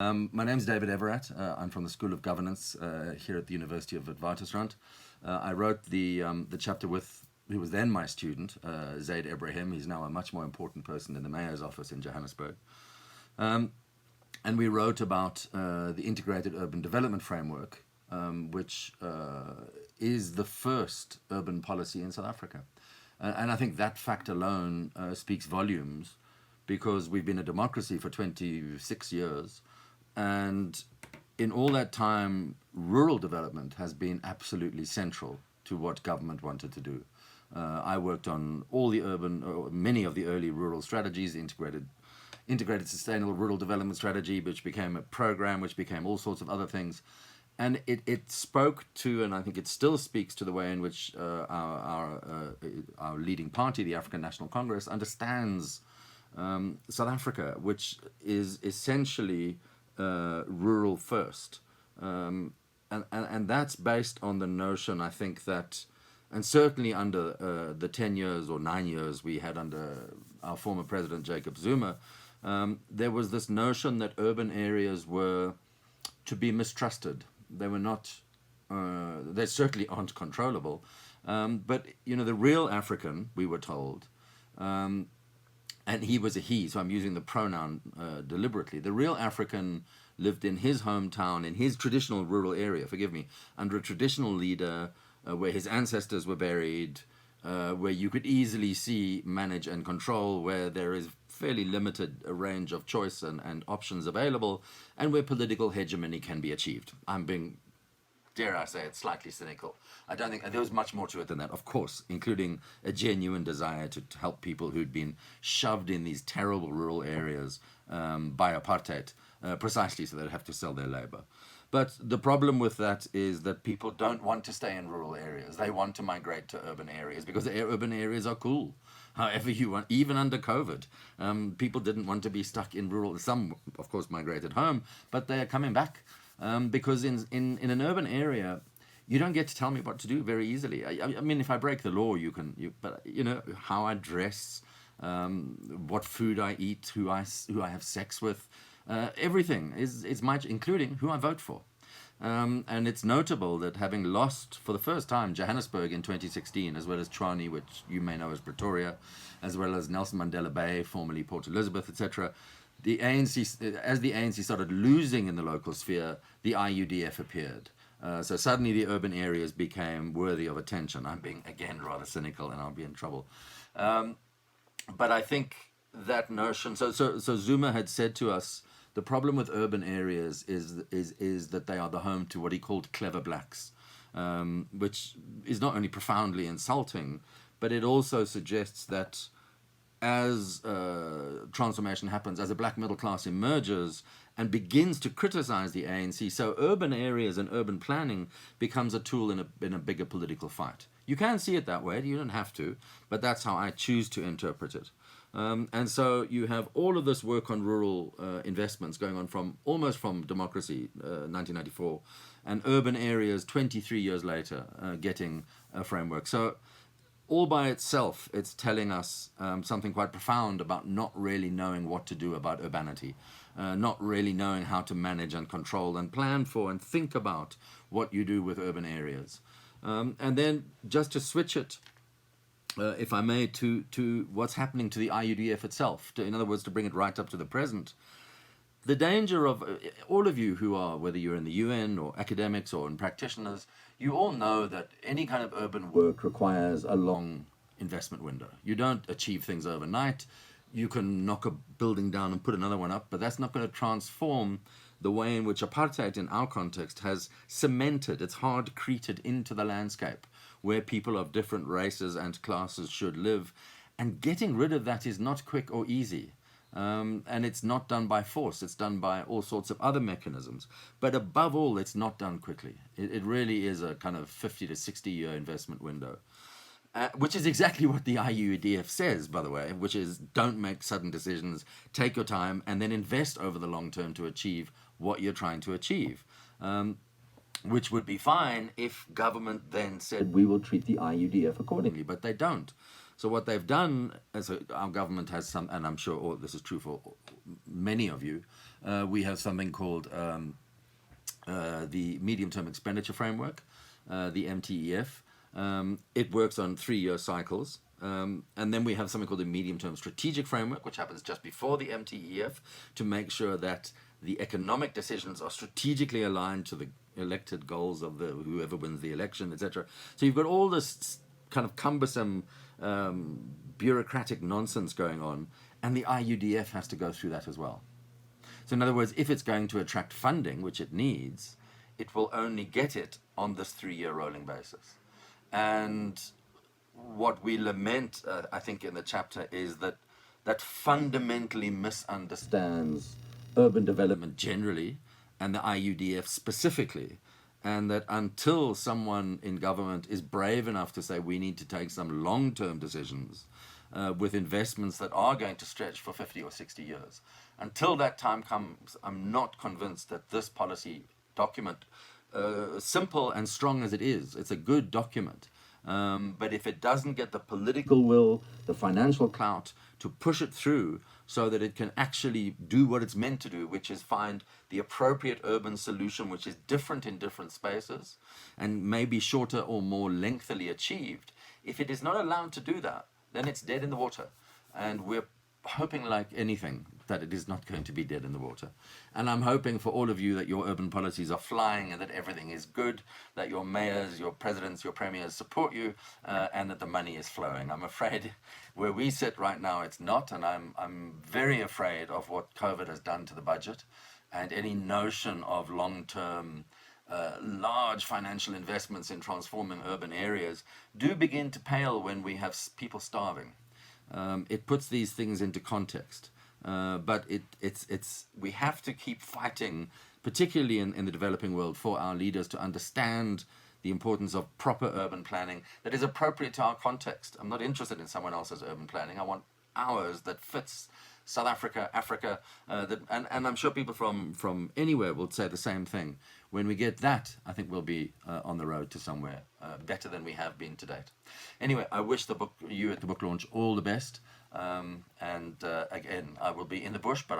My name's David Everatt. I'm from the School of Governance here at the University of Witwatersrand. I wrote the chapter with who was then my student, Zaid Ibrahim. He's now a much more important person in the mayor's office in Johannesburg. And we wrote about the Integrated Urban Development Framework, which is the first urban policy in South Africa. And I think that fact alone speaks volumes because we've been a democracy for 26 years. And in all that time, rural development has been absolutely central to what government wanted to do. I worked on all the urban, or many of the early rural strategies, integrated sustainable rural development strategy, which became a program, which became all sorts of other things. And it spoke to, and I think it still speaks to the way in which our leading party, the African National Congress, understands South Africa, which is essentially rural first. And that's based on the notion, I think, that, and certainly under the 10 years or 9 years we had under our former president, Jacob Zuma, there was this notion that urban areas were to be mistrusted. They were not, they certainly aren't controllable. But, the real African, we were told, and he was a he, so I'm using the pronoun deliberately. The real African lived in his hometown, in his traditional rural area, forgive me, under a traditional leader where his ancestors were buried, where you could easily see, manage, and control, where there is fairly limited a range of choice and options available, and where political hegemony can be achieved. I'm being, dare I say it, slightly cynical. I don't think there was much more to it than that, of course, including a genuine desire to help people who'd been shoved in these terrible rural areas by apartheid, precisely so they'd have to sell their labor. But the problem with that is that people don't want to stay in rural areas. They want to migrate to urban areas because the urban areas are cool. However you want, even under COVID, people didn't want to be stuck in rural. Some, of course, migrated home, but they're coming back. Because in an urban area, you don't get to tell me what to do very easily. I mean, if I break the law, but how I dress, what food I eat, who I have sex with, everything is my, including who I vote for. And it's notable that having lost for the first time Johannesburg in 2016, as well as Tshwane, which you may know as Pretoria, as well as Nelson Mandela Bay, formerly Port Elizabeth, etc., the ANC, as the ANC started losing in the local sphere, the IUDF appeared. So suddenly the urban areas became worthy of attention. I'm being, again, rather cynical and I'll be in trouble. But I think that notion, so Zuma had said to us, the problem with urban areas is that they are the home to what he called clever blacks, which is not only profoundly insulting, but it also suggests that as transformation happens, as a black middle class emerges and begins to criticize the ANC, so urban areas and urban planning becomes a tool in a bigger political fight. You can see it that way, you don't have to, but that's how I choose to interpret it. And so you have all of this work on rural investments going on almost from democracy, 1994, and urban areas 23 years later getting a framework. So all by itself, it's telling us something quite profound about not really knowing what to do about urbanity, not really knowing how to manage and control and plan for and think about what you do with urban areas. And then just to switch it, if I may, to what's happening to the IUDF itself, in other words, to bring it right up to the present. The danger of all of you who are, whether you're in the UN or academics or in practitioners, you all know that any kind of urban work requires a long investment window. You don't achieve things overnight. You can knock a building down and put another one up, but that's not going to transform the way in which apartheid in our context has cemented, it's hard-created into the landscape where people of different races and classes should live. And getting rid of that is not quick or easy. And it's not done by force. It's done by all sorts of other mechanisms. But above all, it's not done quickly. It really is a kind of 50 to 60-year investment window, which is exactly what the IUDF says, by the way, which is don't make sudden decisions, take your time, and then invest over the long term to achieve what you're trying to achieve. Which would be fine if government then said, we will treat the IUDF accordingly, but they don't. So what they've done, so our government has some, and I'm sure all this is true for many of you, we have something called the Medium-Term Expenditure Framework, the MTEF. It works on 3-year cycles. And then we have something called the Medium-Term Strategic Framework, which happens just before the MTEF, to make sure that the economic decisions are strategically aligned to the elected goals of the whoever wins the election, etc. So you've got all this kind of cumbersome bureaucratic nonsense going on, and the IUDF has to go through that as well. So in other words, if it's going to attract funding, which it needs, it will only get it on this 3-year rolling basis. And what we lament, I think, in the chapter is that that fundamentally misunderstands urban development generally and the IUDF specifically, and that until someone in government is brave enough to say we need to take some long-term decisions with investments that are going to stretch for 50 or 60 years, until that time comes, I'm not convinced that this policy document, simple and strong as it is, it's a good document. But if it doesn't get the political will, the financial clout to push it through so that it can actually do what it's meant to do, which is find the appropriate urban solution, which is different in different spaces and maybe shorter or more lengthily achieved, if it is not allowed to do that, then it's dead in the water. And we're hoping, like anything, that it is not going to be dead in the water. And I'm hoping for all of you that your urban policies are flying and that everything is good, that your mayors, your presidents, your premiers support you, and that the money is flowing. I'm afraid where we sit right now, it's not, and I'm very afraid of what COVID has done to the budget, and any notion of long-term large financial investments in transforming urban areas do begin to pale when we have people starving. It puts these things into context. But we have to keep fighting, particularly in the developing world, for our leaders to understand the importance of proper urban planning that is appropriate to our context. I'm not interested in someone else's urban planning. I want ours that fits South Africa, Africa, and I'm sure people from anywhere will say the same thing. When we get that, I think we'll be on the road to somewhere better than we have been to date. Anyway, I wish you at the book launch all the best. And again, I will be in the bush, but